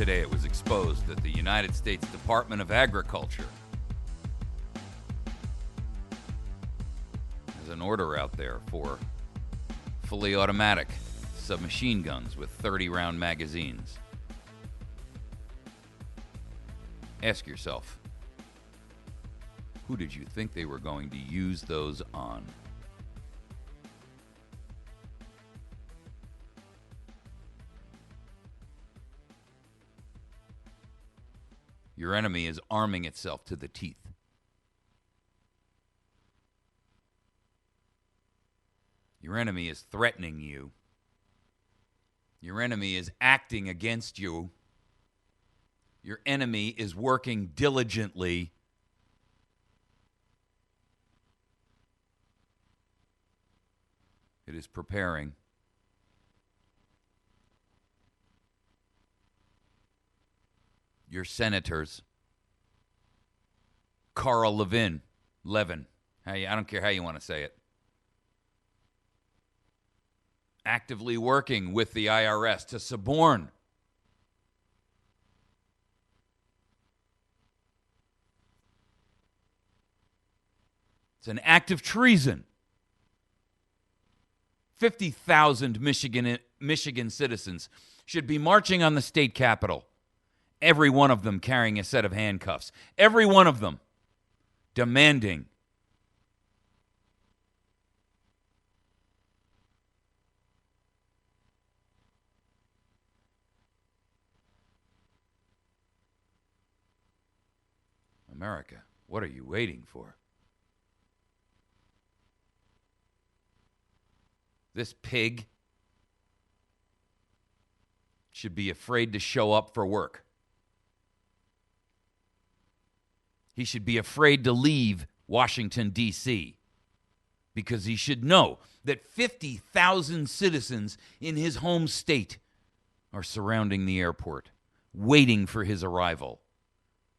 Today it was exposed that the United States Department of Agriculture has an order out there for fully automatic submachine guns with 30-round magazines. Ask yourself, who did you think they were going to use those on? Your enemy is arming itself to the teeth. Your enemy is threatening you. Your enemy is acting against you. Your enemy is working diligently. It is preparing. Your senators, Carl Levin, I don't care how you want to say it, actively working with the IRS to suborn it's an act of treason. 50,000 Michigan citizens should be marching on the state capitol. Every one of them carrying a set of handcuffs. Every one of them demanding America, what are you waiting for? This pig should be afraid to show up for work. He should be afraid to leave Washington, D.C., because he should know that 50,000 citizens in his home state are surrounding the airport, waiting for his arrival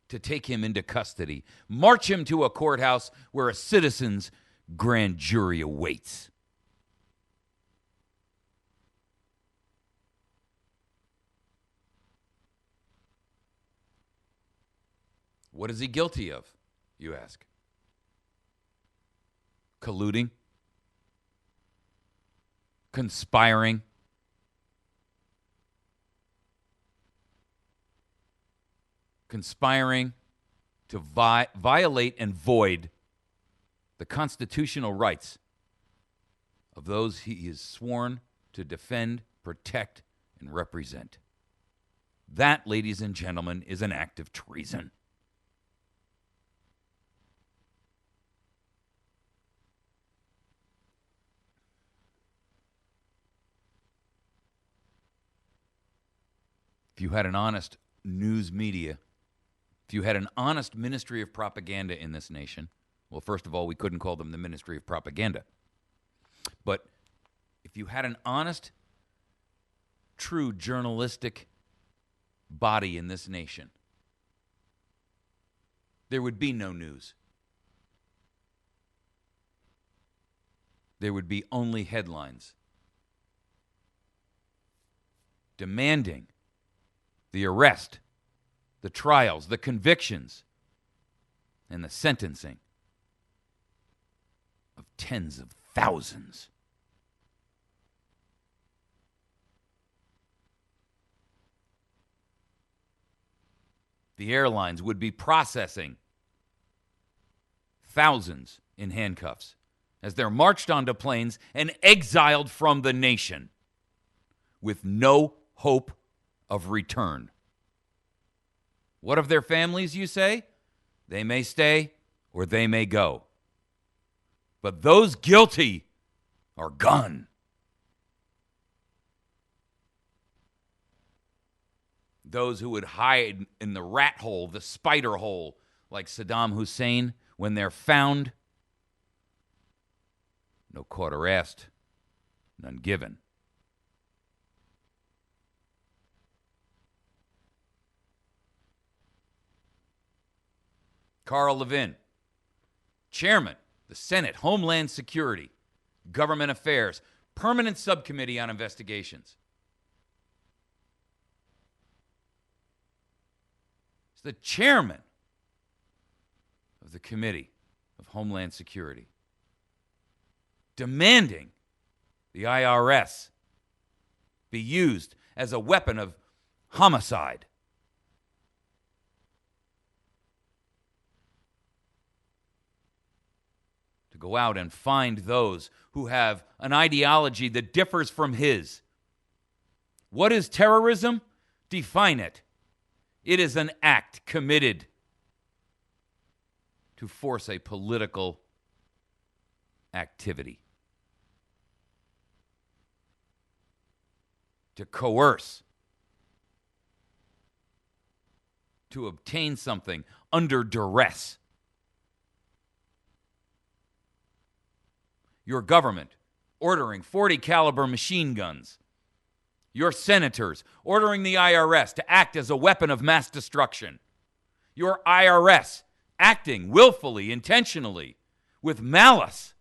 to take him into custody, march him to a courthouse where a citizen's grand jury awaits. What is he guilty of, you ask? Colluding? Conspiring? Conspiring to violate and void the constitutional rights of those he is sworn to defend, protect, and represent. That, ladies and gentlemen, is an act of treason. If you had an honest news media, if you had an honest ministry of propaganda in this nation, well, first of all, we couldn't call them the Ministry of Propaganda. But if you had an honest, true journalistic body in this nation, there would be no news. There would be only headlines demanding the arrest, the trials, the convictions, and the sentencing of tens of thousands. The airlines would be processing thousands in handcuffs as they're marched onto planes and exiled from the nation with no hope of return. What of their families, you say? They may stay or they may go. But those guilty are gone. Those who would hide in the rat hole, the spider hole, like Saddam Hussein, when they're found, no quarter asked, none given. Carl Levin, Chairman, the Senate Homeland Security, Government Affairs, Permanent Subcommittee on Investigations. is the chairman of the Committee of Homeland Security, demanding the IRS be used as a weapon of homicide. To go out and find those who have an ideology that differs from his. What is terrorism? Define it. It is an act committed to force a political activity, to coerce, to obtain something under duress. Your government ordering 40 caliber machine guns. Your senators ordering the IRS to act as a weapon of mass destruction. Your IRS acting willfully, intentionally, with malice,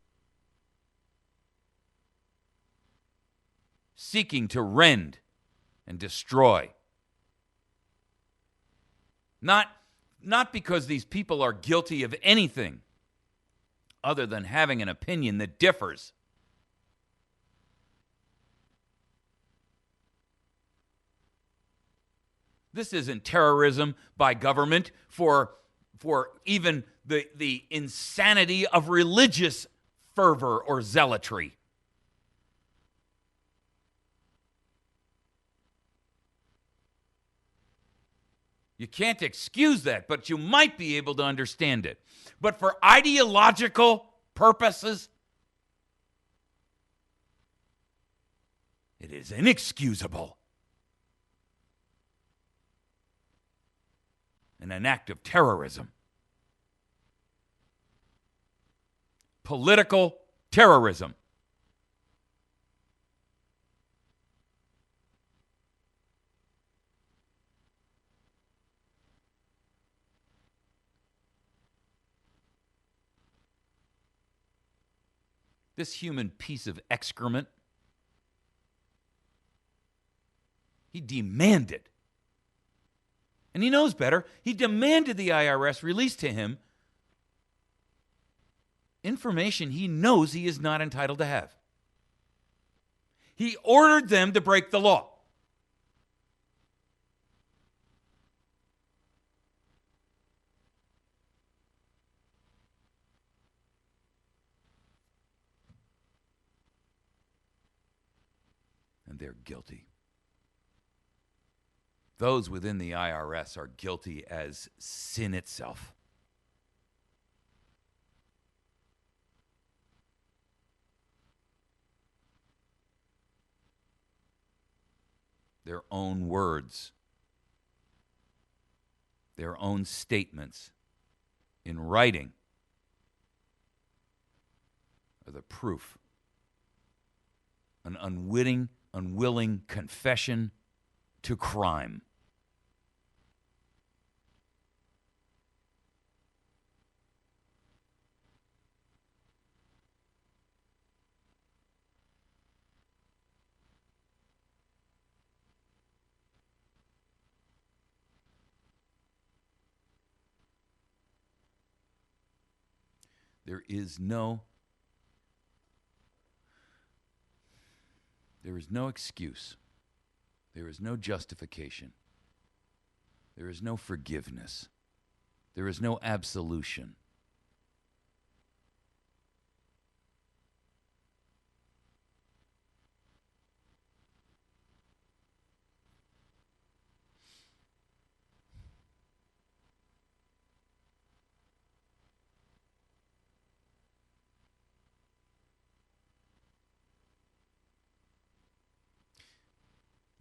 seeking to rend and destroy. Not because these people are guilty of anything other than having an opinion that differs. This isn't terrorism by government for even the insanity of religious fervor or zealotry. You can't excuse that, but you might be able to understand it. But for ideological purposes, it is inexcusable and an act of terrorism. Political terrorism. This human piece of excrement, he demanded, and he knows better, he demanded the IRS release to him information he knows he is not entitled to have. He ordered them to break the law. And they're guilty. Those within the IRS are guilty as sin itself. Their own words, their own statements in writing are the proof. An unwilling confession to crime. There is no excuse. There is no justification. There is no forgiveness. There is no absolution.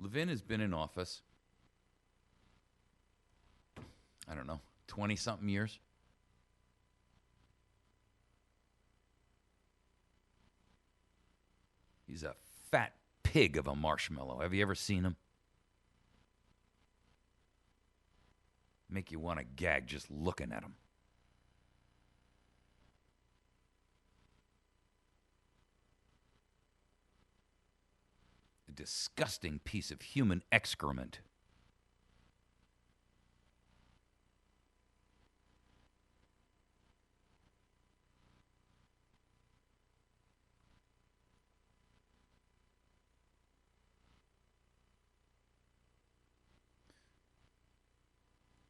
Levin has been in office, 20-something years. He's a fat pig of a marshmallow. Have you ever seen him? Make you want to gag just looking at him. A disgusting piece of human excrement.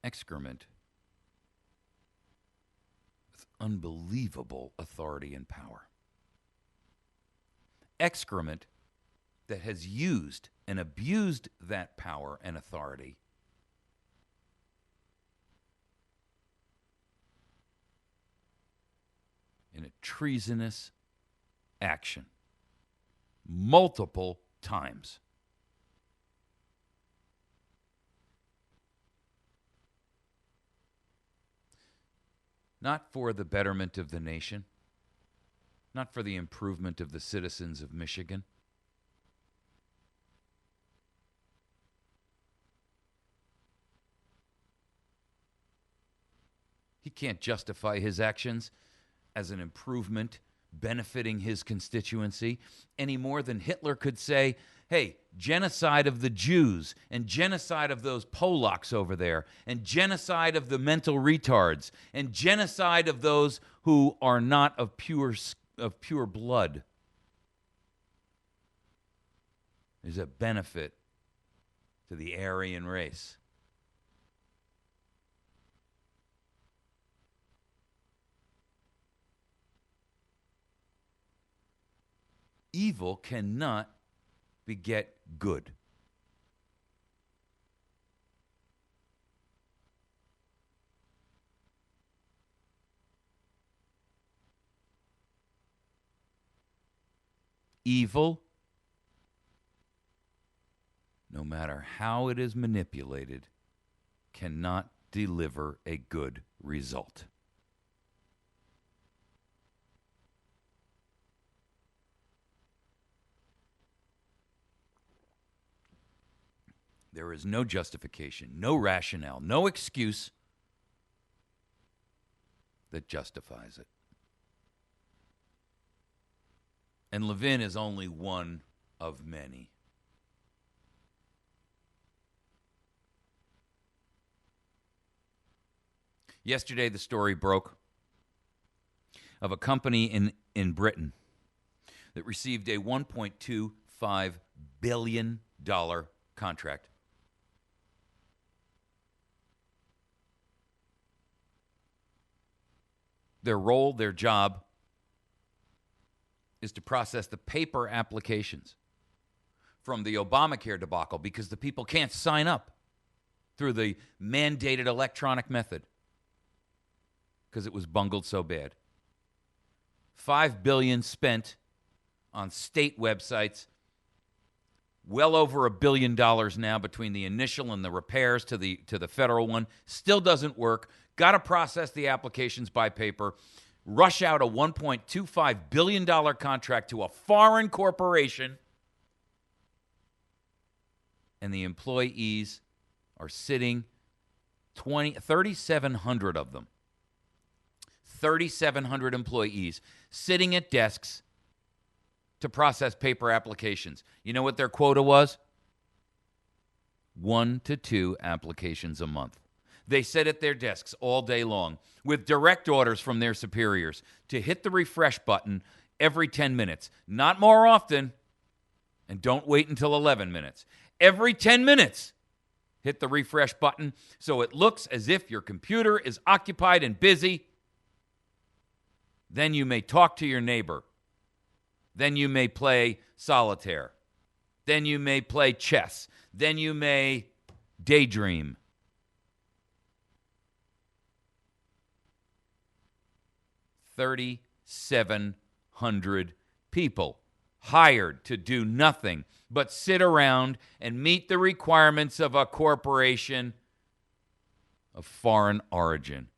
excrement with unbelievable authority and power. Excrement that has used and abused that power and authority in a treasonous action multiple times. Not for the betterment of the nation, not for the improvement of the citizens of Michigan. He can't justify his actions as an improvement benefiting his constituency any more than Hitler could say, hey, genocide of the Jews and genocide of those Polacks over there and genocide of the mental retards and genocide of those who are not of pure blood is a benefit to the Aryan race. Evil cannot beget good. Evil, no matter how it is manipulated, cannot deliver a good result. There is no justification, no rationale, no excuse that justifies it. And Levin is only one of many. Yesterday, the story broke of a company in Britain that received a $1.25 billion contract Their role, their job, is to process the paper applications from the Obamacare debacle because the people can't sign up through the mandated electronic method because it was bungled so bad. $5 billion spent on state websites, well over $1 billion now between the initial and the repairs to the federal one. Still doesn't work. Got to process the applications by paper. Rush out a $1.25 billion contract to a foreign corporation. And the employees are sitting, 3,700 of them. 3,700 employees sitting at desks to process paper applications. You know what their quota was? 1 to 2 applications a month. They sit at their desks all day long with direct orders from their superiors to hit the refresh button every 10 minutes. Not more often, and don't wait until 11 minutes. Every 10 minutes, hit the refresh button so it looks as if your computer is occupied and busy. Then you may talk to your neighbor. Then you may play solitaire. Then you may play chess. Then you may daydream. $3,700 people hired to do nothing but sit around and meet the requirements of a corporation of foreign origin.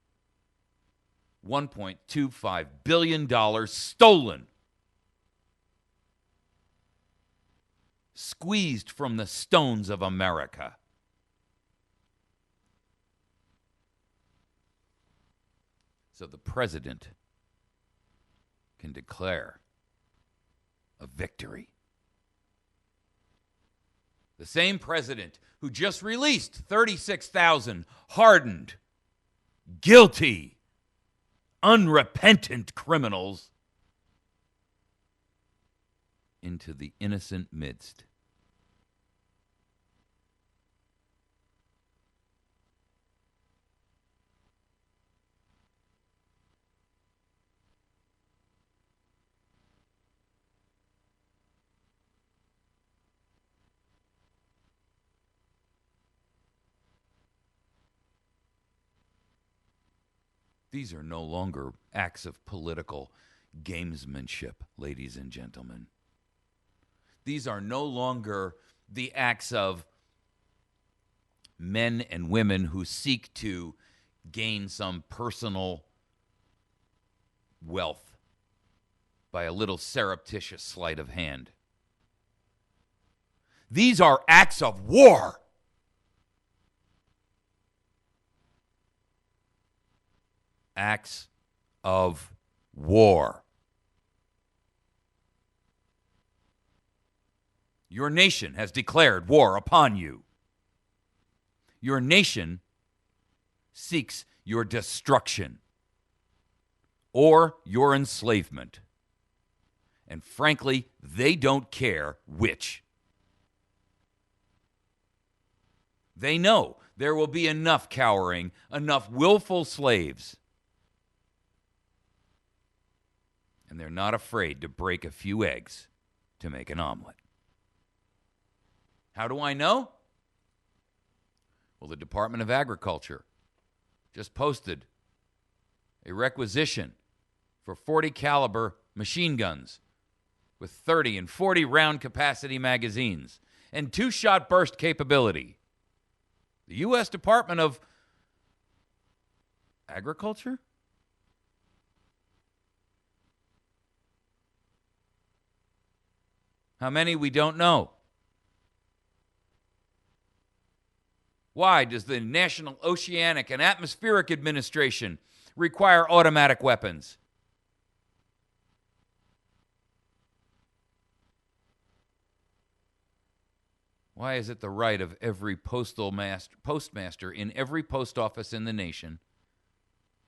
$1.25 billion stolen. Squeezed from the stones of America. So the president can declare a victory. The same president who just released 36,000 hardened, guilty, unrepentant criminals into the innocent midst. These are no longer acts of political gamesmanship, ladies and gentlemen. These are no longer the acts of men and women who seek to gain some personal wealth by a little surreptitious sleight of hand. These are acts of war. Acts of war. Your nation has declared war upon you. Your nation seeks your destruction or your enslavement. And frankly, they don't care which. They know there will be enough cowering, enough willful slaves. And they're not afraid to break a few eggs to make an omelet. How do I know? Well, the Department of Agriculture just posted a requisition for 40 caliber machine guns with 30 and 40 round capacity magazines and 2-shot burst capability. The U.S. Department of Agriculture? How many, we don't know. Why does the National Oceanic and Atmospheric Administration require automatic weapons? Why is it the right of every postmaster in every post office in the nation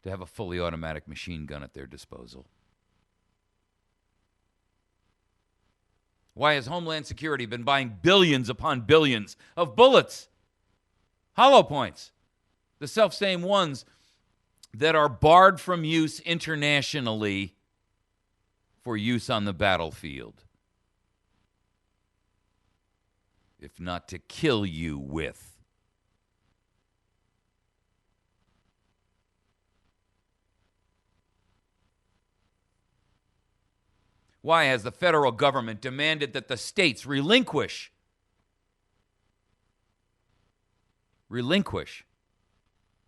to have a fully automatic machine gun at their disposal? Why has Homeland Security been buying billions upon billions of bullets? Hollow points, the self-same ones that are barred from use internationally for use on the battlefield, if not to kill you with. Why has the federal government demanded that the states relinquish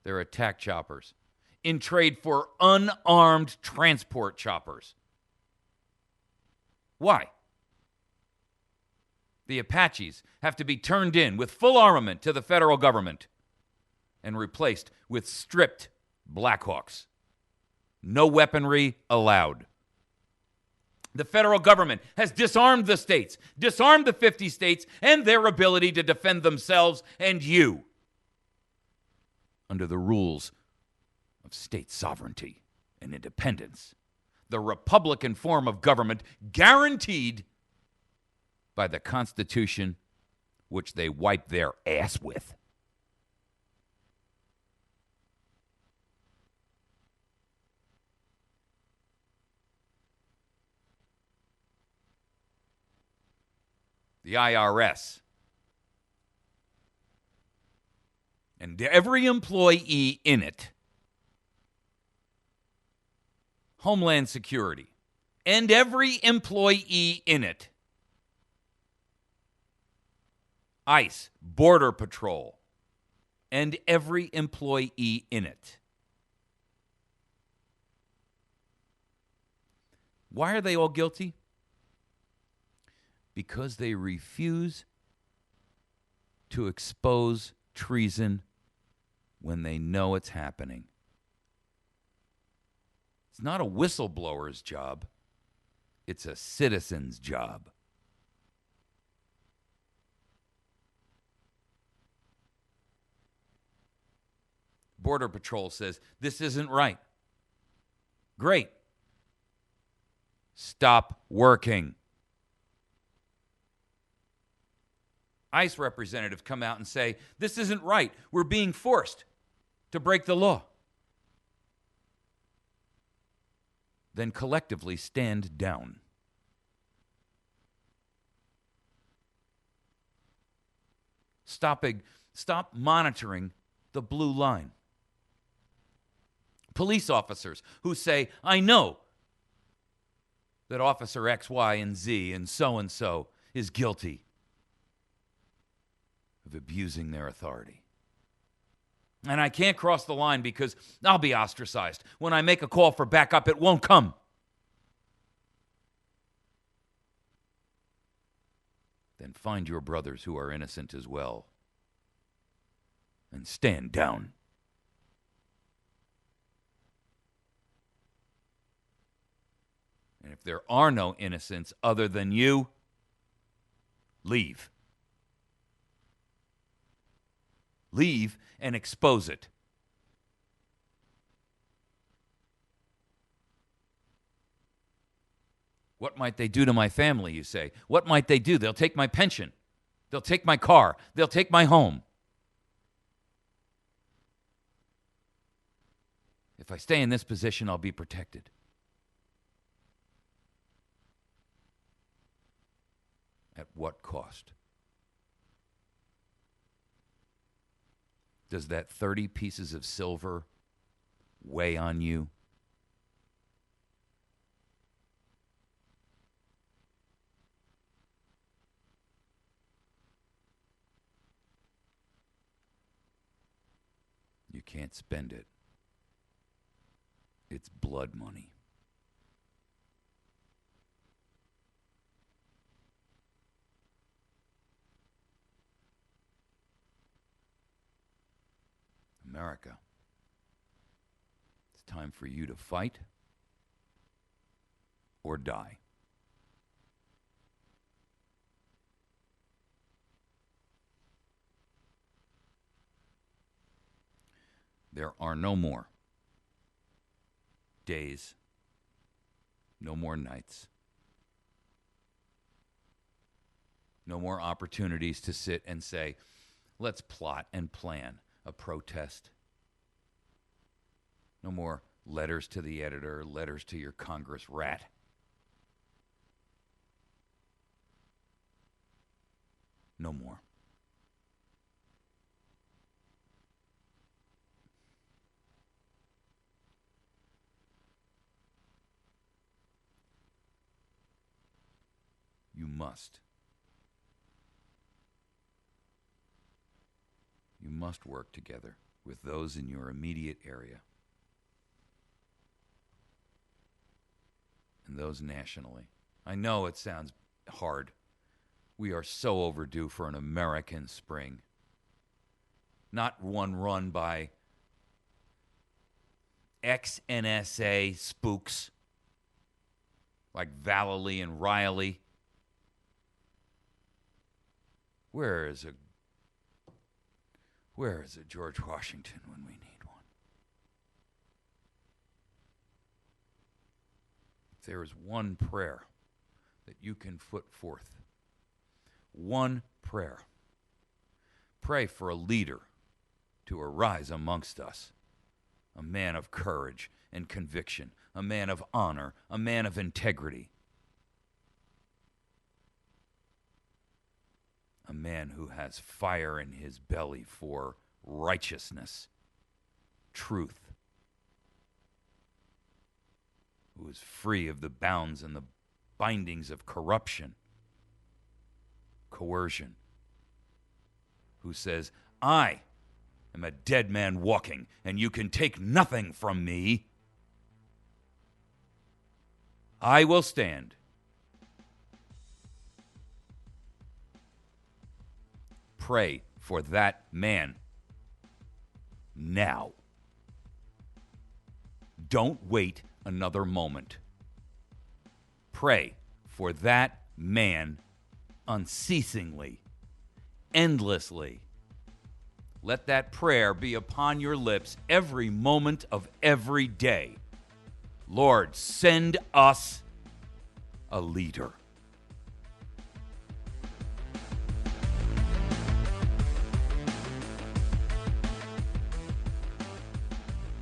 their attack choppers in trade for unarmed transport choppers? Why? The Apaches have to be turned in with full armament to the federal government and replaced with stripped Blackhawks. No weaponry allowed. The federal government has disarmed the states, disarmed the 50 states and their ability to defend themselves and you under the rules of state sovereignty and independence, the Republican form of government guaranteed by the Constitution, which they wipe their ass with. The IRS and every employee in it, Homeland Security and every employee in it, ICE, Border Patrol, and every employee in it. Why are they all guilty? Because they refuse to expose treason when they know it's happening. It's not a whistleblower's job. It's a citizen's job. Border Patrol says, this isn't right. Great. Stop working. ICE representatives come out and say, this isn't right. We're being forced to break the law. Then collectively stand down. Stop monitoring the blue line. Police officers who say, I know that Officer X, Y, and Z and so is guilty of abusing their authority. And I can't cross the line because I'll be ostracized. When I make a call for backup, it won't come. Then find your brothers who are innocent as well and stand down. And if there are no innocents other than you, leave. Leave and expose it. What might they do to my family, you say? What might they do? They'll take my pension. They'll take my car. They'll take my home. If I stay in this position, I'll be protected. At what cost? Does that 30 pieces of silver weigh on you? You can't spend it. It's blood money. America, it's time for you to fight or die. There are no more days, no more nights, no more opportunities to sit and say, let's plot and plan a protest. No more letters to the editor, letters to your Congress rat. No more. You must. You must work together with those in your immediate area and those nationally. I know it sounds hard. We are so overdue for an American spring. Not one run by ex-NSA spooks like Vallely and Riley. Where is a George Washington when we need one? If there is one prayer that you can put forth, one prayer, pray for a leader to arise amongst us, a man of courage and conviction, a man of honor, a man of integrity, a man who has fire in his belly for righteousness, truth, who is free of the bounds and the bindings of corruption, coercion, who says, I am a dead man walking, and you can take nothing from me. I will stand. Pray for that man now. Don't wait another moment. Pray for that man unceasingly, endlessly. Let that prayer be upon your lips every moment of every day. Lord, send us a leader.